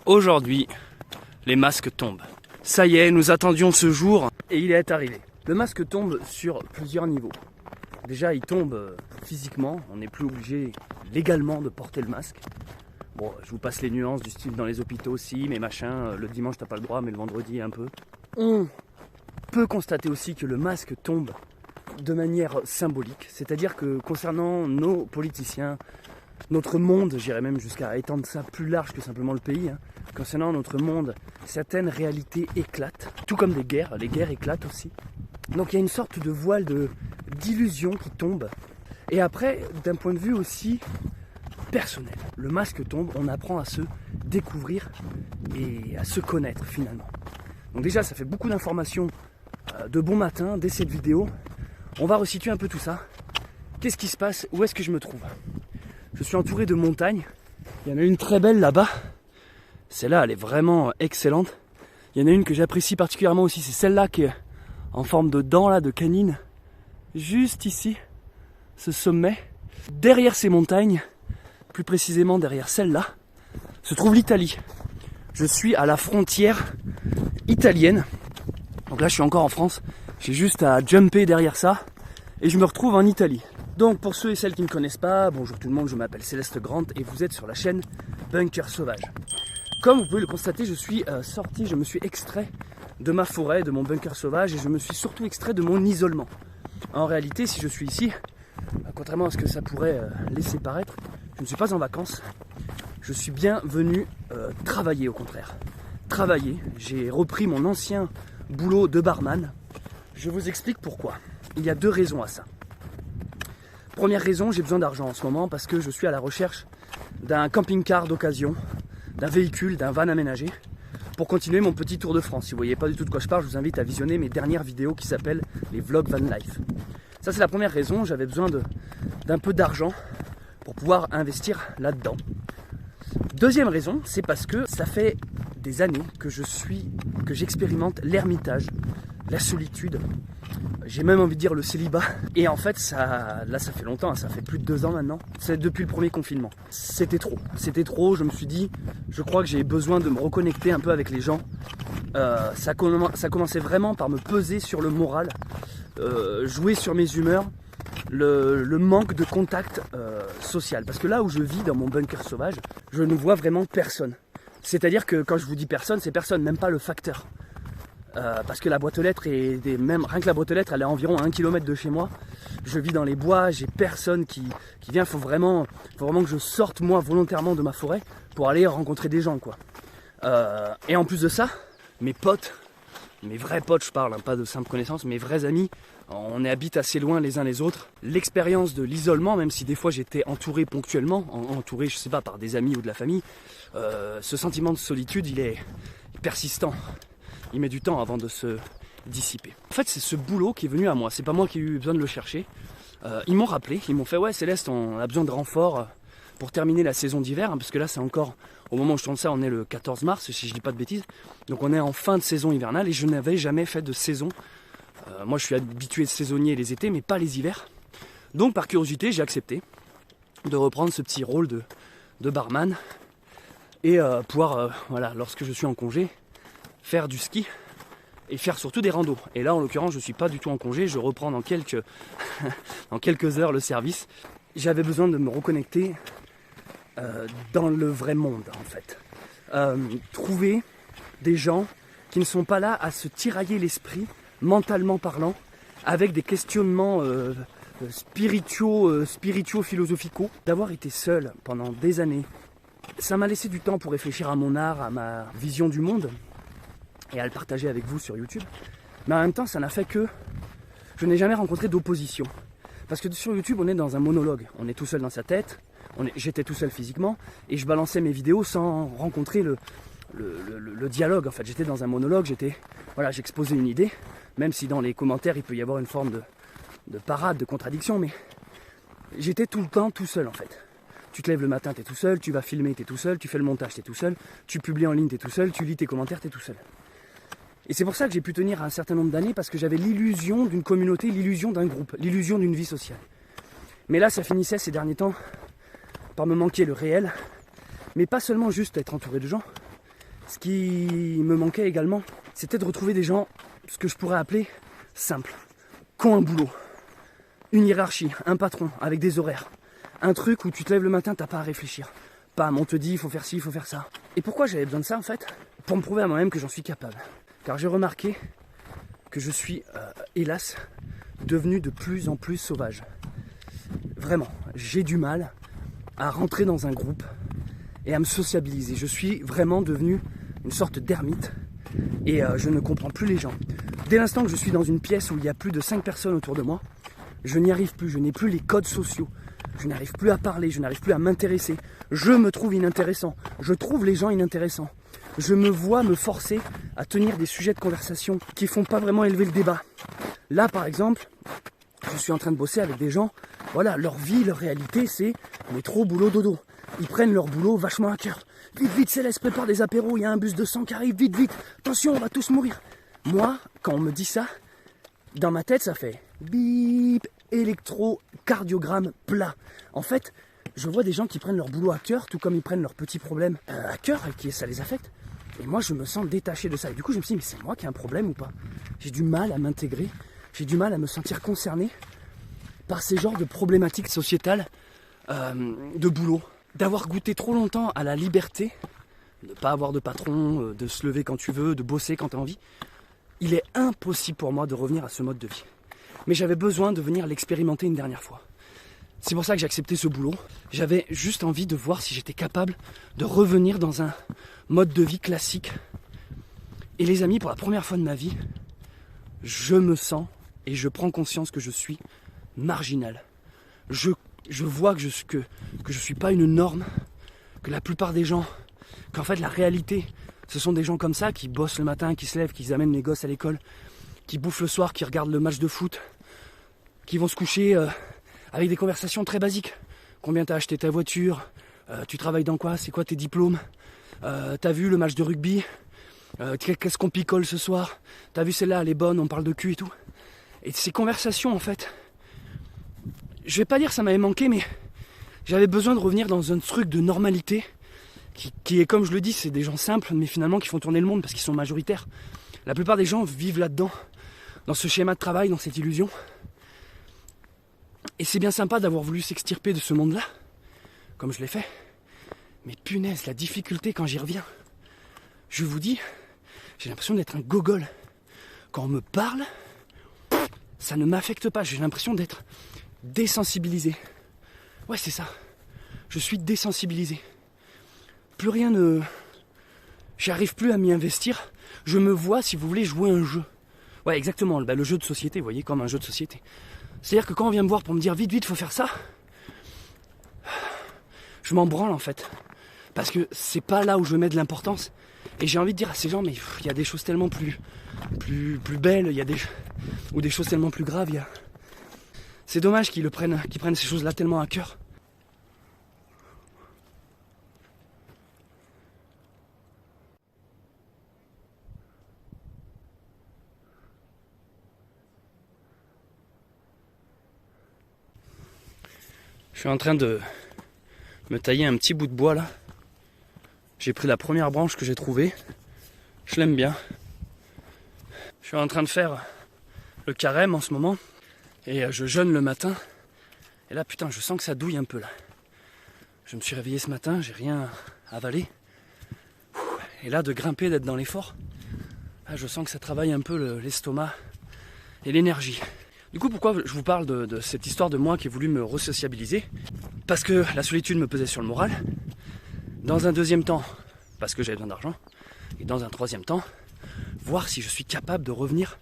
Aujourd'hui, les masques tombent. Ça y est, nous attendions ce jour et il est arrivé. Le masque tombe sur plusieurs niveaux. Déjà, il tombe physiquement, on n'est plus obligé légalement de porter le masque. Bon, je vous passe les nuances du style dans les hôpitaux aussi, mais machin, le dimanche t'as pas le droit, mais le vendredi un peu. On peut constater aussi que le masque tombe de manière symbolique, c'est-à-dire que concernant nos politiciens, notre monde, j'irais même jusqu'à étendre ça plus large que simplement le pays, concernant notre monde, certaines réalités éclatent, tout comme les guerres éclatent aussi. Donc il y a une sorte de voile d'illusion qui tombe. Et après, d'un point de vue aussi personnel, le masque tombe, on apprend à se découvrir et à se connaître finalement. Donc déjà, ça fait beaucoup d'informations de bon matin dès cette vidéo. On va resituer un peu tout ça. Qu'est-ce qui se passe? Où est-ce que je me trouve? Je suis entouré de montagnes. Il y en a une très belle là-bas. Celle-là, elle est vraiment excellente. Il y en a une que j'apprécie particulièrement aussi. C'est celle-là qui est en forme de dent, là, de canine. Juste ici, ce sommet. Derrière ces montagnes, plus précisément derrière celle-là, se trouve l'Italie. Je suis à la frontière italienne. Donc là, je suis encore en France. J'ai juste à jumper derrière ça. Et je me retrouve en Italie. Donc pour ceux et celles qui ne me connaissent pas, bonjour tout le monde, je m'appelle Céleste Grant et vous êtes sur la chaîne Bunker Sauvage. Comme vous pouvez le constater, je suis sorti, je me suis extrait de ma forêt, de mon bunker sauvage et je me suis surtout extrait de mon isolement. En réalité, si je suis ici, contrairement à ce que ça pourrait laisser paraître, je ne suis pas en vacances. Je suis bien venu travailler au contraire. Travailler, j'ai repris mon ancien boulot de barman. Je vous explique pourquoi. Il y a deux raisons à ça. Première raison, j'ai besoin d'argent en ce moment parce que je suis à la recherche d'un camping-car d'occasion, d'un véhicule, d'un van aménagé pour continuer mon petit tour de France. Si vous ne voyez pas du tout de quoi je parle, je vous invite à visionner mes dernières vidéos qui s'appellent les vlogs van life. Ça c'est la première raison, j'avais besoin d'un peu d'argent pour pouvoir investir là-dedans. Deuxième raison, c'est parce que ça fait des années que j'expérimente l'ermitage, la solitude. J'ai même envie de dire le célibat. Et en fait, ça fait longtemps, ça fait plus de 2 ans maintenant. C'est depuis le premier confinement. C'était trop, je me suis dit, je crois que j'ai besoin de me reconnecter un peu avec les gens. Ça commençait vraiment par me peser sur le moral, jouer sur mes humeurs, le manque de contact social. Parce que là où je vis, dans mon bunker sauvage, je ne vois vraiment personne. C'est-à-dire que quand je vous dis personne, c'est personne, même pas le facteur. Parce que la boîte aux lettres rien que la boîte aux lettres, elle est à environ 1 km de chez moi. Je vis dans les bois, j'ai personne qui vient. Faut vraiment que je sorte moi volontairement de ma forêt pour aller rencontrer des gens, quoi. Et en plus de ça, mes potes, mes vrais potes, je parle, pas de simples connaissances, mes vrais amis, on habite assez loin les uns les autres. L'expérience de l'isolement, même si des fois j'étais entouré ponctuellement, entouré, je sais pas, par des amis ou de la famille, ce sentiment de solitude, il est persistant. Il met du temps avant de se dissiper. En fait, c'est ce boulot qui est venu à moi. C'est pas moi qui ai eu besoin de le chercher. Ils m'ont rappelé, ils m'ont fait « Ouais, Céleste, on a besoin de renfort pour terminer la saison d'hiver. » Parce que là, c'est encore, au moment où je tourne ça, on est le 14 mars, si je dis pas de bêtises. Donc on est en fin de saison hivernale et je n'avais jamais fait de saison. Moi, je suis habitué de saisonnier les étés, mais pas les hivers. Donc par curiosité, j'ai accepté de reprendre ce petit rôle de barman et pouvoir, lorsque je suis en congé, faire du ski et faire surtout des randos. Et là, en l'occurrence, je ne suis pas du tout en congé, je reprends dans quelques heures le service. J'avais besoin de me reconnecter dans le vrai monde, en fait. Trouver des gens qui ne sont pas là à se tirailler l'esprit, mentalement parlant, avec des questionnements spirituaux-philosophicaux. D'avoir été seul pendant des années, ça m'a laissé du temps pour réfléchir à mon art, à ma vision du monde, et à le partager avec vous sur YouTube. Mais en même temps, ça n'a fait que je n'ai jamais rencontré d'opposition. Parce que sur YouTube, on est dans un monologue. On est tout seul dans sa tête, j'étais tout seul physiquement, et je balançais mes vidéos sans rencontrer le dialogue. En fait, j'étais dans un monologue, j'exposais une idée, même si dans les commentaires, il peut y avoir une forme de parade, de contradiction, mais j'étais tout le temps tout seul en fait. Tu te lèves le matin, t'es tout seul, tu vas filmer, t'es tout seul, tu fais le montage, t'es tout seul, tu publies en ligne, t'es tout seul, tu lis tes commentaires, t'es tout seul. Et c'est pour ça que j'ai pu tenir un certain nombre d'années, parce que j'avais l'illusion d'une communauté, l'illusion d'un groupe, l'illusion d'une vie sociale. Mais là, ça finissait ces derniers temps par me manquer le réel, mais pas seulement juste être entouré de gens, Ce qui me manquait également, c'était de retrouver des gens, ce que je pourrais appeler simples, qui ont un boulot, une hiérarchie, un patron avec des horaires, un truc où tu te lèves le matin, t'as pas à réfléchir. Pam, on te dit il faut faire ci, il faut faire ça. Et pourquoi j'avais besoin de ça en fait? Pour me prouver à moi-même que j'en suis capable. Car j'ai remarqué que je suis, hélas, devenu de plus en plus sauvage. Vraiment, j'ai du mal à rentrer dans un groupe et à me sociabiliser. Je suis vraiment devenu une sorte d'ermite et je ne comprends plus les gens. Dès l'instant que je suis dans une pièce où il y a plus de 5 personnes autour de moi, je n'y arrive plus, je n'ai plus les codes sociaux. Je n'arrive plus à parler, je n'arrive plus à m'intéresser. Je me trouve inintéressant. Je trouve les gens inintéressants. Je me vois me forcer à tenir des sujets de conversation qui font pas vraiment élever le débat. Là, par exemple, je suis en train de bosser avec des gens. Voilà, leur vie, leur réalité, c'est métro, boulot, dodo. Ils prennent leur boulot vachement à cœur. Vite, vite, Céleste, prépare des apéros. Il y a un bus de sang qui arrive. Vite, vite. Attention, on va tous mourir. Moi, quand on me dit ça, dans ma tête, ça fait bip, électrocardiogramme plat. En fait, je vois des gens qui prennent leur boulot à cœur, tout comme ils prennent leurs petits problèmes à cœur et qui ça les affecte. Et moi, je me sens détaché de ça. Et du coup, je me suis dit, mais c'est moi qui ai un problème ou pas? J'ai du mal à m'intégrer, j'ai du mal à me sentir concerné par ces genres de problématiques sociétales de boulot. D'avoir goûté trop longtemps à la liberté, de ne pas avoir de patron, de se lever quand tu veux, de bosser quand tu as envie, il est impossible pour moi de revenir à ce mode de vie. Mais j'avais besoin de venir l'expérimenter une dernière fois. C'est pour ça que j'ai accepté ce boulot. J'avais juste envie de voir si j'étais capable de revenir dans un mode de vie classique. Et les amis, pour la première fois de ma vie, je me sens et je prends conscience que je suis marginal. Je vois que je suis pas une norme, que la plupart des gens, qu'en fait la réalité, ce sont des gens comme ça qui bossent le matin, qui se lèvent, qui amènent les gosses à l'école, qui bouffent le soir, qui regardent le match de foot, qui vont se coucher avec des conversations très basiques. Combien t'as acheté ta voiture? Tu travailles dans quoi? C'est quoi tes diplômes? T'as vu le match de rugby? Qu'est-ce qu'on picole ce soir? T'as vu celle-là, elle est bonne, on parle de cul et tout. Et ces conversations, en fait, je vais pas dire que ça m'avait manqué, mais j'avais besoin de revenir dans un truc de normalité qui est, comme je le dis, c'est des gens simples, mais finalement qui font tourner le monde parce qu'ils sont majoritaires. La plupart des gens vivent là-dedans, dans ce schéma de travail, dans cette illusion. Et c'est bien sympa d'avoir voulu s'extirper de ce monde-là, comme je l'ai fait. Mais punaise, la difficulté quand j'y reviens. Je vous dis, j'ai l'impression d'être un gogol. Quand on me parle, ça ne m'affecte pas. J'ai l'impression d'être désensibilisé. Ouais, c'est ça. Je suis désensibilisé. Plus rien ne... J'arrive plus à m'y investir. Je me vois, si vous voulez, jouer un jeu. Ouais, exactement, le jeu de société, vous voyez, comme un jeu de société. C'est-à-dire que quand on vient me voir pour me dire vite, vite, faut faire ça, je m'en branle en fait. Parce que c'est pas là où je mets de l'importance. Et j'ai envie de dire à ces gens, mais il y a des choses tellement plus belles, il y a ou des choses tellement plus graves. C'est dommage qu'ils prennent ces choses-là tellement à cœur. Je suis en train de me tailler un petit bout de bois là. J'ai pris la première branche que j'ai trouvée. Je l'aime bien. Je suis en train de faire le carême en ce moment. Et je jeûne le matin. Et là putain, je sens que ça douille un peu là. Je me suis réveillé ce matin, j'ai rien avalé. Et là de grimper, d'être dans l'effort, là, je sens que ça travaille un peu l'estomac et l'énergie. Du coup, pourquoi je vous parle de cette histoire de moi qui ai voulu me resociabiliser? Parce que la solitude me pesait sur le moral. Dans un deuxième temps, parce que j'avais besoin d'argent. Et dans un troisième temps, voir si je suis capable de revenir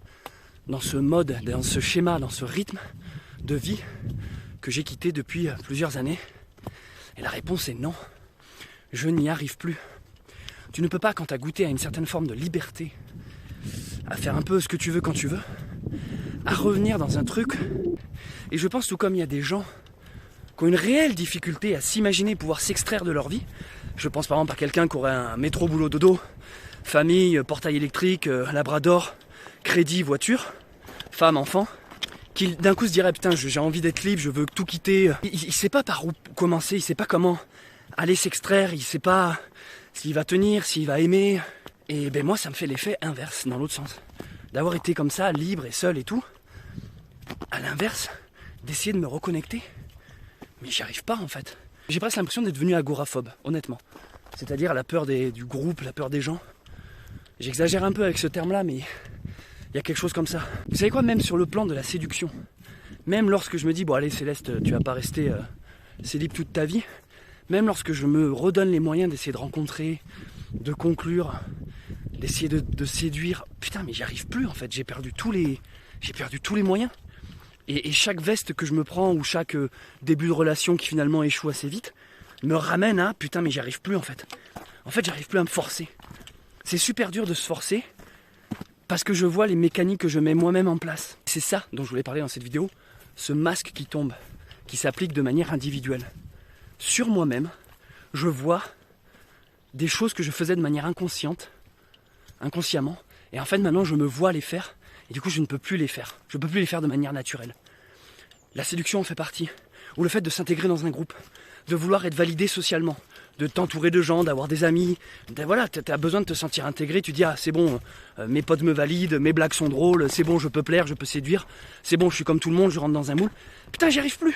dans ce mode, dans ce schéma, dans ce rythme de vie que j'ai quitté depuis plusieurs années. Et la réponse est non. Je n'y arrive plus. Tu ne peux pas, quand tu as goûté à une certaine forme de liberté, à faire un peu ce que tu veux quand tu veux, à revenir dans un truc. Et je pense, tout comme il y a des gens qui ont une réelle difficulté à s'imaginer pouvoir s'extraire de leur vie. Je pense par exemple à quelqu'un qui aurait un métro boulot dodo, famille, portail électrique, labrador, crédit, voiture, femme, enfant, qui d'un coup se dirait putain, j'ai envie d'être libre, je veux tout quitter. Il sait pas par où commencer, il sait pas comment aller s'extraire, il sait pas s'il va tenir, s'il va aimer. Et ben moi ça me fait l'effet inverse, dans l'autre sens. D'avoir été comme ça, libre et seul et tout. À l'inverse, d'essayer de me reconnecter. Mais j'y arrive pas en fait. J'ai presque l'impression d'être devenu agoraphobe, honnêtement. C'est-à-dire la peur du groupe, la peur des gens. J'exagère un peu avec ce terme-là, mais il y a quelque chose comme ça. Vous savez quoi, même sur le plan de la séduction, même lorsque je me dis, bon allez Céleste, tu vas pas rester célib toute ta vie, même lorsque je me redonne les moyens d'essayer de rencontrer, de conclure, d'essayer de séduire, putain mais j'y arrive plus en fait, j'ai perdu tous les moyens. Et chaque veste que je me prends ou chaque début de relation qui finalement échoue assez vite me ramène à putain mais j'y arrive plus en fait. En fait j'arrive plus à me forcer. C'est super dur de se forcer parce que je vois les mécaniques que je mets moi-même en place. C'est ça dont je voulais parler dans cette vidéo, ce masque qui tombe, qui s'applique de manière individuelle. Sur moi-même, je vois des choses que je faisais de manière inconsciemment, et en fait maintenant je me vois les faire, et du coup je ne peux plus les faire. Je ne peux plus les faire de manière naturelle. La séduction en fait partie, ou le fait de s'intégrer dans un groupe, de vouloir être validé socialement, de t'entourer de gens, d'avoir des amis. Voilà, tu as besoin de te sentir intégré, tu dis ah c'est bon, mes potes me valident, mes blagues sont drôles, c'est bon, je peux plaire, je peux séduire, c'est bon, je suis comme tout le monde, je rentre dans un moule. Putain, j'y arrive plus.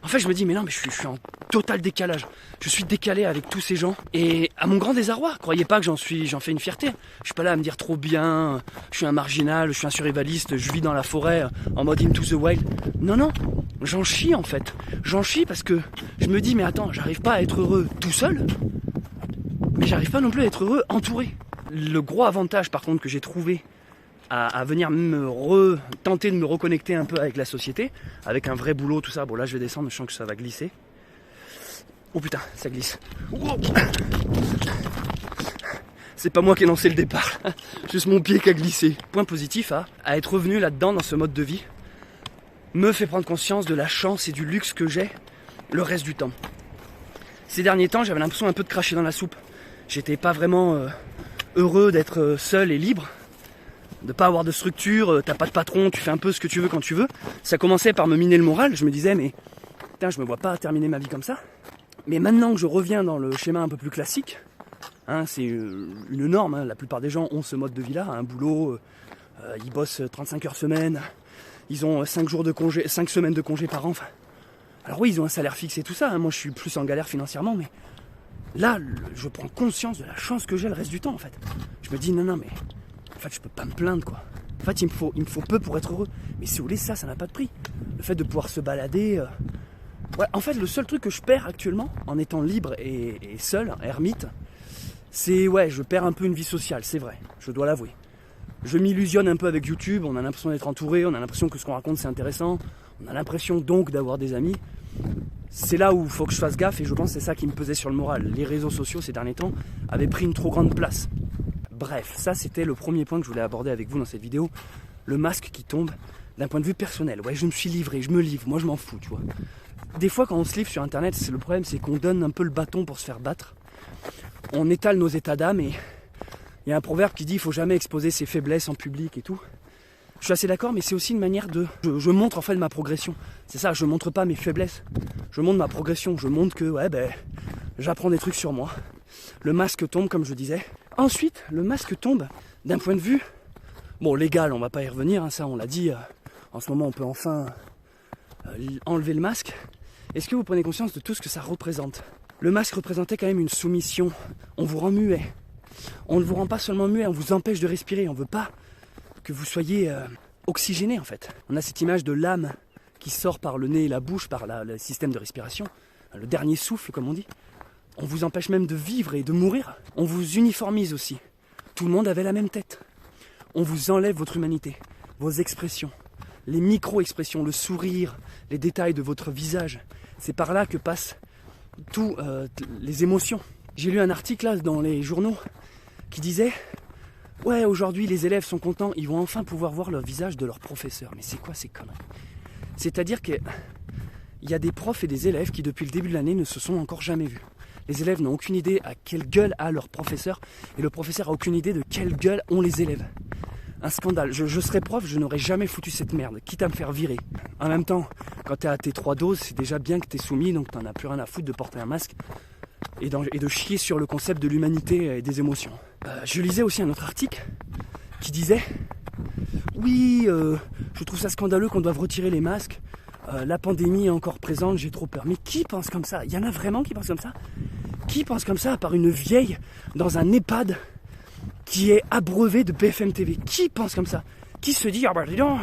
En fait, je me dis mais non, mais je suis en total décalage. Je suis décalé avec tous ces gens et à mon grand désarroi, croyez pas que j'en fais une fierté. Je suis pas là à me dire trop bien, je suis un marginal, je suis un survivaliste, je vis dans la forêt en mode into the wild. Non, j'en chie en fait. J'en chie parce que je me dis mais attends, j'arrive pas à être heureux tout seul, mais j'arrive pas non plus à être heureux entouré. Le gros avantage par contre que j'ai trouvé à venir tenter de me reconnecter un peu avec la société, avec un vrai boulot, tout ça. Bon là je vais descendre, je sens que ça va glisser. Oh putain, ça glisse. Oh, c'est pas moi qui ai lancé le départ, juste mon pied qui a glissé. Point positif à être revenu là-dedans dans ce mode de vie me fait prendre conscience de la chance et du luxe que j'ai le reste du temps. Ces derniers temps, j'avais l'impression un peu de cracher dans la soupe. J'étais pas vraiment heureux d'être seul et libre, de pas avoir de structure, t'as pas de patron, tu fais un peu ce que tu veux quand tu veux. Ça commençait par me miner le moral, je me disais mais putain je me vois pas terminer ma vie comme ça. Mais maintenant que je reviens dans le schéma un peu plus classique, c'est une norme, la plupart des gens ont ce mode de vie là, un boulot, ils bossent 35 heures semaine, ils ont 5 semaines de congé par an. Enfin, alors oui ils ont un salaire fixe et tout ça, moi je suis plus en galère financièrement, mais là je prends conscience de la chance que j'ai le reste du temps en fait. Je me dis non mais en fait je peux pas me plaindre quoi. En fait il me faut peu pour être heureux. Mais si vous voulez ça n'a pas de prix. Le fait de pouvoir se balader. Ouais, en fait le seul truc que je perds actuellement en étant libre et seul, ermite, c'est je perds un peu une vie sociale, c'est vrai, je dois l'avouer. Je m'illusionne un peu avec YouTube, on a l'impression d'être entouré, on a l'impression que ce qu'on raconte c'est intéressant, on a l'impression donc d'avoir des amis. C'est là où il faut que je fasse gaffe et je pense que c'est ça qui me pesait sur le moral. Les réseaux sociaux ces derniers temps avaient pris une trop grande place. Bref, ça c'était le premier point que je voulais aborder avec vous dans cette vidéo. Le masque qui tombe d'un point de vue personnel. Ouais, je me suis livré, je me livre, moi je m'en fous, tu vois. Des fois quand on se livre sur internet, le problème c'est qu'on donne un peu le bâton pour se faire battre. On étale nos états d'âme et il y a un proverbe qui dit il faut jamais exposer ses faiblesses en public et tout. Je suis assez d'accord, mais c'est aussi une manière de... Je montre en fait ma progression. C'est ça, je montre pas mes faiblesses. Je montre ma progression. Je montre que, j'apprends des trucs sur moi. Le masque tombe, comme je disais. Ensuite, le masque tombe d'un point de vue... Bon, légal, on va pas y revenir, ça on l'a dit. En ce moment, on peut enfin enlever le masque. Est-ce que vous prenez conscience de tout ce que ça représente ? Le masque représentait quand même une soumission. On vous rend muet. On ne vous rend pas seulement muet, on vous empêche de respirer. On veut pas que vous soyez oxygéné en fait. On a cette image de l'âme qui sort par le nez et la bouche, par le système de respiration, le dernier souffle comme on dit. On vous empêche même de vivre et de mourir. On vous uniformise aussi. Tout le monde avait la même tête. On vous enlève votre humanité, vos expressions, les micro-expressions, le sourire, les détails de votre visage. C'est par là que passent toutes les émotions. J'ai lu un article là dans les journaux qui disait « Ouais, aujourd'hui les élèves sont contents, ils vont enfin pouvoir voir le visage de leur professeur. » Mais c'est quoi ces conneries ? C'est-à-dire qu'il y a des profs et des élèves qui depuis le début de l'année ne se sont encore jamais vus. Les élèves n'ont aucune idée à quelle gueule a leur professeur et le professeur n'a aucune idée de quelle gueule ont les élèves. Un scandale. Je serais prof, je n'aurais jamais foutu cette merde, quitte à me faire virer. En même temps, quand t'es à tes 3 doses, c'est déjà bien que t'es soumis, donc t'en as plus rien à foutre de porter un masque. et de chier sur le concept de l'humanité et des émotions. Je lisais aussi un autre article qui disait « Oui, je trouve ça scandaleux qu'on doive retirer les masques. La pandémie est encore présente, j'ai trop peur. » Mais qui pense comme ça? Il y en a vraiment qui pensent comme ça? Qui pense comme ça à part une vieille dans un EHPAD qui est abreuvé de BFM TV? Qui pense comme ça? Qui se dit, ah bah dis donc,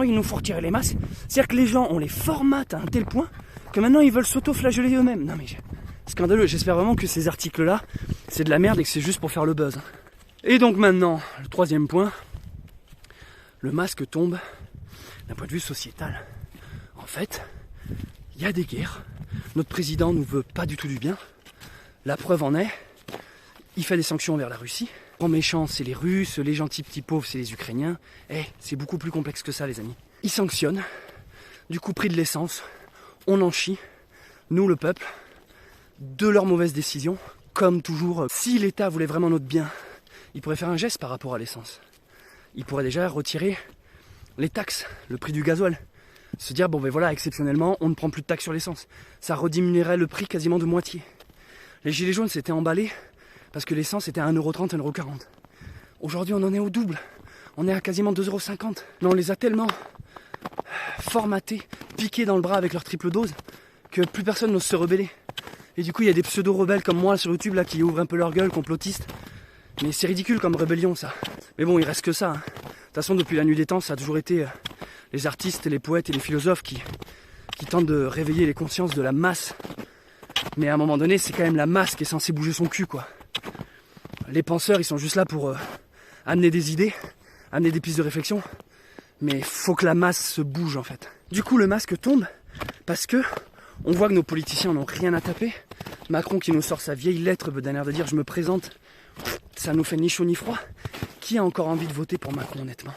il nous faut retirer les masques? C'est-à-dire que les gens, on les formate à un tel point que maintenant ils veulent s'auto-flageller eux-mêmes. Non mais scandaleux, j'espère vraiment que ces articles-là, c'est de la merde et que c'est juste pour faire le buzz. Et donc maintenant, le troisième point, le masque tombe d'un point de vue sociétal. En fait, il y a des guerres, notre président nous veut pas du tout du bien. La preuve en est, il fait des sanctions vers la Russie. Les méchants, c'est les Russes, les gentils petits pauvres, c'est les Ukrainiens. C'est beaucoup plus complexe que ça, les amis. Il sanctionne, du coup, prix de l'essence, on en chie, nous, le peuple, de leurs mauvaises décisions. Comme toujours, si l'État voulait vraiment notre bien, il pourrait faire un geste par rapport à l'essence. Il pourrait déjà retirer les taxes, le prix du gasoil. Se dire, bon ben voilà, exceptionnellement, on ne prend plus de taxes sur l'essence. Ça rediminuerait le prix quasiment de moitié. Les gilets jaunes s'étaient emballés parce que l'essence était à 1,30€, 1,40€. Aujourd'hui, on en est au double. On est à quasiment 2,50€. Mais on les a tellement formatés, piqués dans le bras avec leur triple dose, que plus personne n'ose se rebeller. Et du coup, il y a des pseudo-rebelles comme moi sur YouTube là qui ouvrent un peu leur gueule, complotistes. Mais c'est ridicule comme rébellion, ça. Mais bon, il reste que ça. De toute façon, depuis la nuit des temps, ça a toujours été les artistes, les poètes et les philosophes qui tentent de réveiller les consciences de la masse. Mais à un moment donné, c'est quand même la masse qui est censée bouger son cul, quoi. Les penseurs, ils sont juste là pour amener des idées, amener des pistes de réflexion. Mais faut que la masse se bouge, en fait. Du coup, le masque tombe parce que on voit que nos politiciens n'ont rien à taper. Macron qui nous sort sa vieille lettre d'un air de dire « je me présente », ça nous fait ni chaud ni froid. Qui a encore envie de voter pour Macron, honnêtement?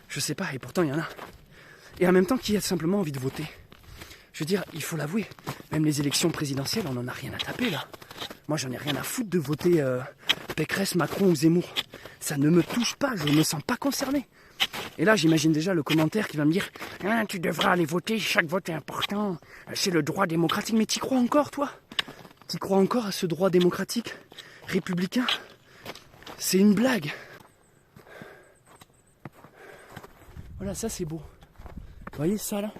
Je sais pas, et pourtant il y en a. Et en même temps, qui a simplement envie de voter? Je veux dire, il faut l'avouer, même les élections présidentielles, on n'en a rien à taper là. Moi j'en ai rien à foutre de voter Pécresse, Macron ou Zemmour. Ça ne me touche pas, je ne me sens pas concerné. Et là j'imagine déjà le commentaire qui va me dire ah, tu devras aller voter, chaque vote est important, c'est le droit démocratique. Mais t'y crois encore, toi? T'y crois encore à ce droit démocratique, républicain? C'est une blague. Voilà, ça c'est beau. Vous voyez ça là?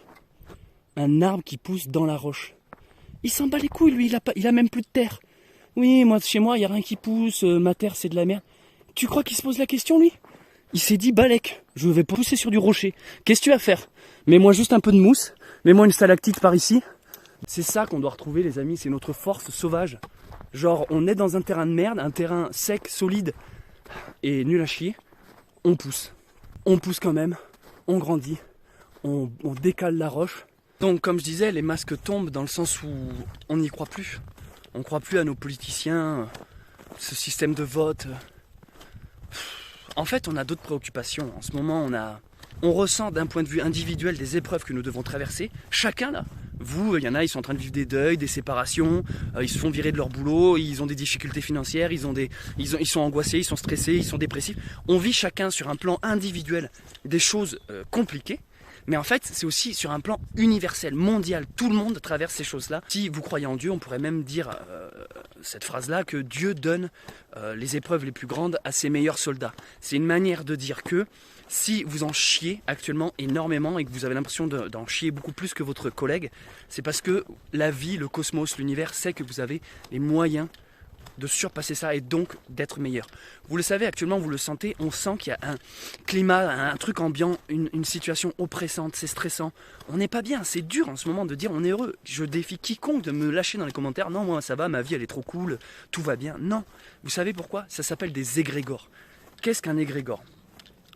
Un arbre qui pousse dans la roche. Il s'en bat les couilles, lui, il a même plus de terre. Oui, moi, chez moi, il n'y a rien qui pousse, ma terre, c'est de la merde. Tu crois qu'il se pose la question, lui? Il s'est dit, balèque, je vais pousser sur du rocher. Qu'est-ce que tu vas faire? Mets-moi juste un peu de mousse, mets-moi une stalactite par ici. C'est ça qu'on doit retrouver, les amis, c'est notre force sauvage. Genre, on est dans un terrain de merde, un terrain sec, solide et nul à chier. On pousse. On pousse quand même, on grandit, on décale la roche. Donc comme je disais, les masques tombent dans le sens où on n'y croit plus. On ne croit plus à nos politiciens, ce système de vote. En fait, on a d'autres préoccupations. En ce moment, on ressent d'un point de vue individuel des épreuves que nous devons traverser. Chacun là. Vous, il y en a, ils sont en train de vivre des deuils, des séparations, ils se font virer de leur boulot, ils ont des difficultés financières, ils sont angoissés, ils sont stressés, ils sont dépressifs. On vit chacun sur un plan individuel des choses compliquées. Mais en fait, c'est aussi sur un plan universel, mondial. Tout le monde traverse ces choses-là. Si vous croyez en Dieu, on pourrait même dire cette phrase-là, que Dieu donne les épreuves les plus grandes à ses meilleurs soldats. C'est une manière de dire que si vous en chiez actuellement énormément et que vous avez l'impression d'en chier beaucoup plus que votre collègue, c'est parce que la vie, le cosmos, l'univers sait que vous avez les moyens de surpasser ça et donc d'être meilleur. Vous le savez, actuellement vous le sentez, on sent qu'il y a un climat, un truc ambiant, une situation oppressante, c'est stressant. On n'est pas bien, c'est dur en ce moment de dire on est heureux. Je défie quiconque de me lâcher dans les commentaires, non moi ça va, ma vie elle est trop cool, tout va bien. Non, vous savez pourquoi? Ça s'appelle des égrégores. Qu'est-ce qu'un égrégore?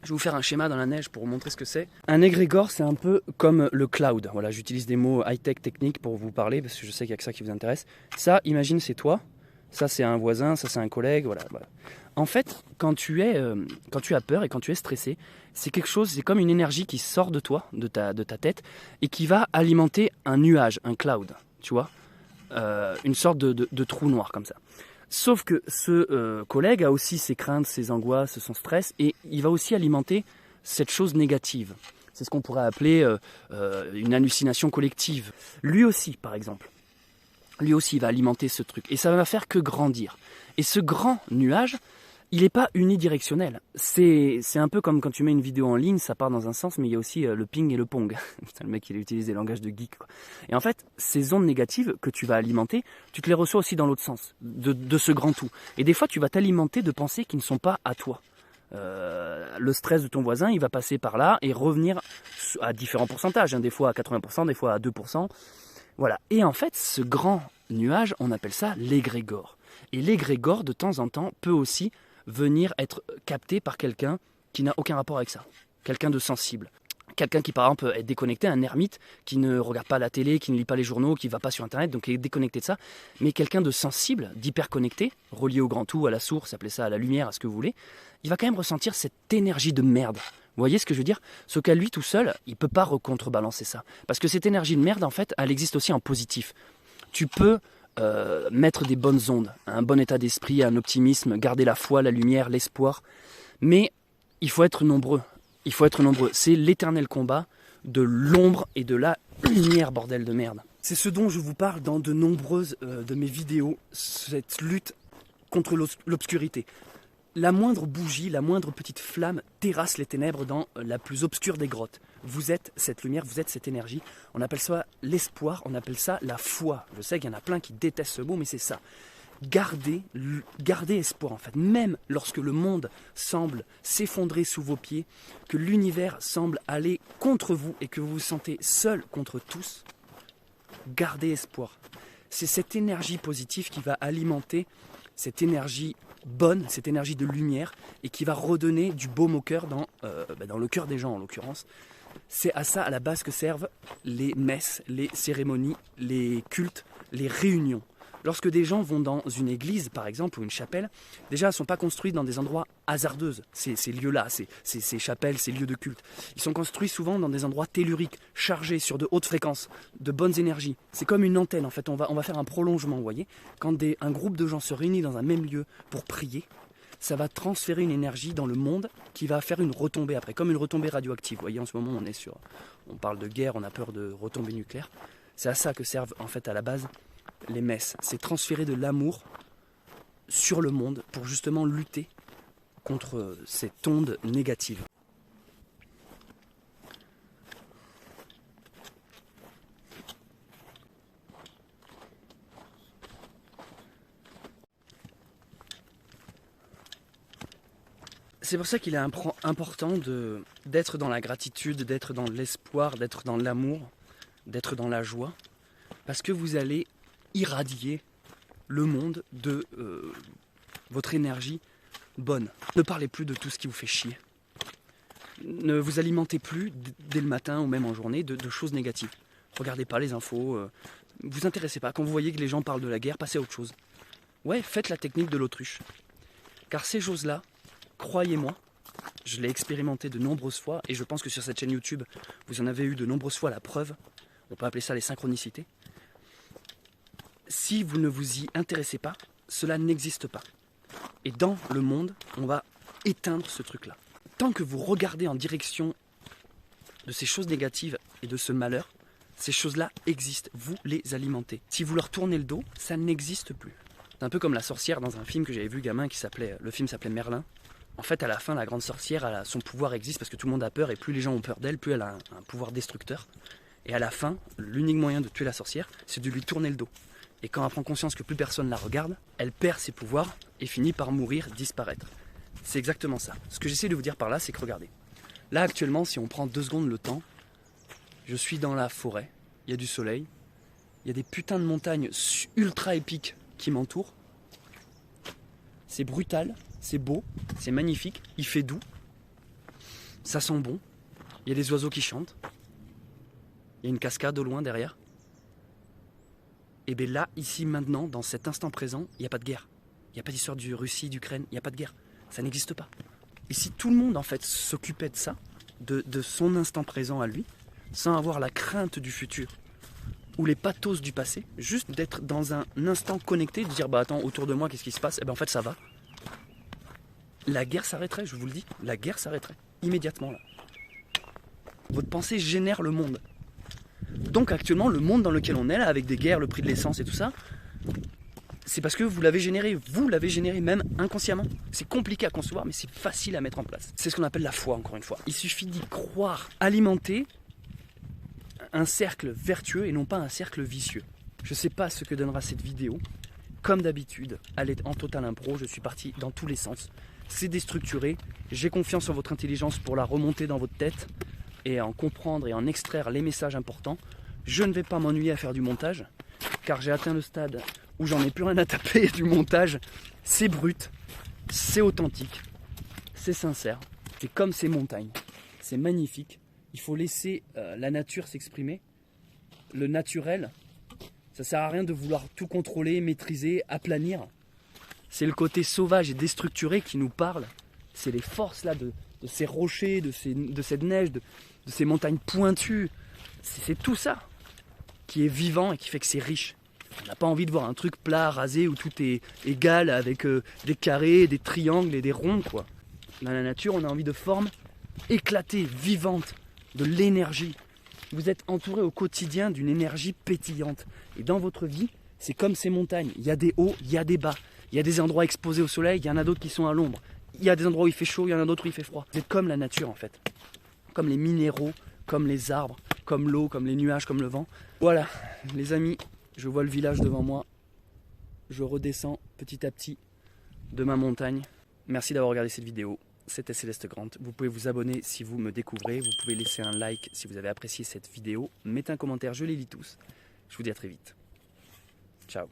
Je vais vous faire un schéma dans la neige pour vous montrer ce que c'est. Un égrégore, c'est un peu comme le cloud. Voilà, j'utilise des mots high-tech techniques pour vous parler parce que je sais qu'il n'y a que ça qui vous intéresse. Ça, imagine, c'est toi. Ça, c'est un voisin. Ça, c'est un collègue. Voilà. En fait, quand tu as peur et quand tu es stressé, c'est quelque chose, c'est comme une énergie qui sort de toi, de ta tête, et qui va alimenter un nuage, un cloud. Tu vois, une sorte de trou noir comme ça. Sauf que ce collègue a aussi ses craintes, ses angoisses, son stress, et il va aussi alimenter cette chose négative. C'est ce qu'on pourrait appeler une hallucination collective. Lui aussi, par exemple. lui aussi il va alimenter ce truc. Et ça va faire que grandir. Et ce grand nuage, il n'est pas unidirectionnel. C'est un peu comme quand tu mets une vidéo en ligne, ça part dans un sens, mais il y a aussi le ping et le pong. Putain, le mec, il a utilisé le langage de geek, quoi. Et en fait, ces ondes négatives que tu vas alimenter, tu te les reçois aussi dans l'autre sens, de ce grand tout. Et des fois, tu vas t'alimenter de pensées qui ne sont pas à toi. Le stress de ton voisin, il va passer par là et revenir à différents pourcentages, hein, des fois à 80%, des fois à 2%. Voilà. Et en fait, ce grand nuage, on appelle ça l'égrégore. Et l'égrégore, de temps en temps, peut aussi venir être capté par quelqu'un qui n'a aucun rapport avec ça. Quelqu'un de sensible. Quelqu'un qui, par exemple, est déconnecté, un ermite, qui ne regarde pas la télé, qui ne lit pas les journaux, qui ne va pas sur Internet, donc qui est déconnecté de ça. Mais quelqu'un de sensible, d'hyper connecté, relié au grand tout, à la source, appelez ça à la lumière, à ce que vous voulez, il va quand même ressentir cette énergie de merde. Vous voyez ce que je veux dire? Sauf qu'à lui tout seul, il ne peut pas recontrebalancer ça. Parce que cette énergie de merde, en fait, elle existe aussi en positif. Tu peux mettre des bonnes ondes, un bon état d'esprit, un optimisme, garder la foi, la lumière, l'espoir. Mais il faut être nombreux. Il faut être nombreux. C'est l'éternel combat de l'ombre et de la lumière, bordel de merde. C'est ce dont je vous parle dans de nombreuses de mes vidéos, cette lutte contre l'obscurité. La moindre bougie, la moindre petite flamme terrasse les ténèbres dans la plus obscure des grottes. Vous êtes cette lumière, vous êtes cette énergie. On appelle ça l'espoir, on appelle ça la foi. Je sais qu'il y en a plein qui détestent ce mot, mais c'est ça. Gardez espoir en fait. Même lorsque le monde semble s'effondrer sous vos pieds, que l'univers semble aller contre vous et que vous vous sentez seul contre tous, gardez espoir. C'est cette énergie positive qui va alimenter cette énergie bonne, cette énergie de lumière et qui va redonner du baume au cœur dans le cœur des gens en l'occurrence. C'est à ça à la base que servent les messes, les cérémonies, les cultes, les réunions. Lorsque des gens vont dans une église par exemple ou une chapelle, déjà elles ne sont pas construites dans des endroits hasardeux, ces lieux-là, ces chapelles, ces lieux de culte. Ils sont construits souvent dans des endroits telluriques, chargés sur de hautes fréquences, de bonnes énergies. C'est comme une antenne en fait, on va faire un prolongement, vous voyez. Quand un groupe de gens se réunit dans un même lieu pour prier, ça va transférer une énergie dans le monde qui va faire une retombée après, comme une retombée radioactive. Vous voyez, en ce moment on parle de guerre, on a peur de retombées nucléaires. C'est à ça que servent en fait à la base les messes, c'est transférer de l'amour sur le monde pour justement lutter contre cette onde négative. C'est pour ça qu'il est important d'être dans la gratitude, d'être dans l'espoir, d'être dans l'amour, d'être dans la joie, parce que vous allez irradier le monde de votre énergie bonne. Ne parlez plus de tout ce qui vous fait chier. Ne vous alimentez plus dès le matin ou même en journée de choses négatives. Regardez pas les infos, vous intéressez pas. Quand vous voyez que les gens parlent de la guerre, passez à autre chose. Ouais, faites la technique de l'autruche. Car ces choses-là, croyez-moi, je l'ai expérimenté de nombreuses fois et je pense que sur cette chaîne YouTube, vous en avez eu de nombreuses fois la preuve. On peut appeler ça les synchronicités. Si vous ne vous y intéressez pas, cela n'existe pas. Et dans le monde, on va éteindre ce truc-là. Tant que vous regardez en direction de ces choses négatives et de ce malheur, ces choses-là existent, vous les alimentez. Si vous leur tournez le dos, ça n'existe plus. C'est un peu comme la sorcière dans un film que j'avais vu gamin le film s'appelait Merlin. En fait, à la fin, la grande sorcière, son pouvoir existe parce que tout le monde a peur et plus les gens ont peur d'elle, plus elle a un pouvoir destructeur. Et à la fin, l'unique moyen de tuer la sorcière, c'est de lui tourner le dos. Et quand elle prend conscience que plus personne la regarde, elle perd ses pouvoirs et finit par mourir, disparaître. C'est exactement ça. Ce que j'essaie de vous dire par là, c'est que regardez. Là actuellement, si on prend 2 secondes le temps, je suis dans la forêt, il y a du soleil, il y a des putains de montagnes ultra épiques qui m'entourent. C'est brutal, c'est beau, c'est magnifique, il fait doux, ça sent bon, il y a des oiseaux qui chantent, il y a une cascade au loin derrière. Et bien là, ici, maintenant, dans cet instant présent, il n'y a pas de guerre. Il n'y a pas d'histoire de Russie, d'Ukraine, il n'y a pas de guerre. Ça n'existe pas. Et si tout le monde, en fait, s'occupait de ça, de son instant présent à lui, sans avoir la crainte du futur, ou les pathos du passé, juste d'être dans un instant connecté, de dire, bah attends, autour de moi, qu'est-ce qui se passe? Et bien en fait, ça va. La guerre s'arrêterait, je vous le dis. La guerre s'arrêterait, immédiatement là. Votre pensée génère le monde. Donc actuellement, le monde dans lequel on est là, avec des guerres, le prix de l'essence et tout ça, c'est parce que vous l'avez généré même inconsciemment. C'est compliqué à concevoir, mais c'est facile à mettre en place. C'est ce qu'on appelle la foi, encore une fois. Il suffit d'y croire, alimenter un cercle vertueux et non pas un cercle vicieux. Je ne sais pas ce que donnera cette vidéo. Comme d'habitude, elle est en total impro, je suis parti dans tous les sens. C'est déstructuré, j'ai confiance en votre intelligence pour la remonter dans votre tête et en comprendre et en extraire les messages importants. Je ne vais pas m'ennuyer à faire du montage, car j'ai atteint le stade où j'en ai plus rien à taper du montage. C'est brut, c'est authentique, c'est sincère, c'est comme ces montagnes, c'est magnifique. Il faut laisser la nature s'exprimer, le naturel. Ça sert à rien de vouloir tout contrôler, maîtriser, aplanir. C'est le côté sauvage et déstructuré qui nous parle. C'est les forces là de ces rochers, de cette neige, de ces montagnes pointues. C'est tout ça qui est vivant et qui fait que c'est riche. On n'a pas envie de voir un truc plat, rasé, où tout est égal avec des carrés, des triangles et des ronds, quoi. Dans la nature, on a envie de formes éclatées, vivantes, de l'énergie. Vous êtes entouré au quotidien d'une énergie pétillante. Et dans votre vie, c'est comme ces montagnes. Il y a des hauts, il y a des bas. Il y a des endroits exposés au soleil, il y en a d'autres qui sont à l'ombre. Il y a des endroits où il fait chaud, il y en a d'autres où il fait froid. Vous êtes comme la nature en fait. Comme les minéraux, comme les arbres, comme l'eau, comme les nuages, comme le vent. Voilà, les amis, je vois le village devant moi. Je redescends petit à petit de ma montagne. Merci d'avoir regardé cette vidéo. C'était Céleste Grant. Vous pouvez vous abonner si vous me découvrez. Vous pouvez laisser un like si vous avez apprécié cette vidéo. Mettez un commentaire, je les lis tous. Je vous dis à très vite. Ciao.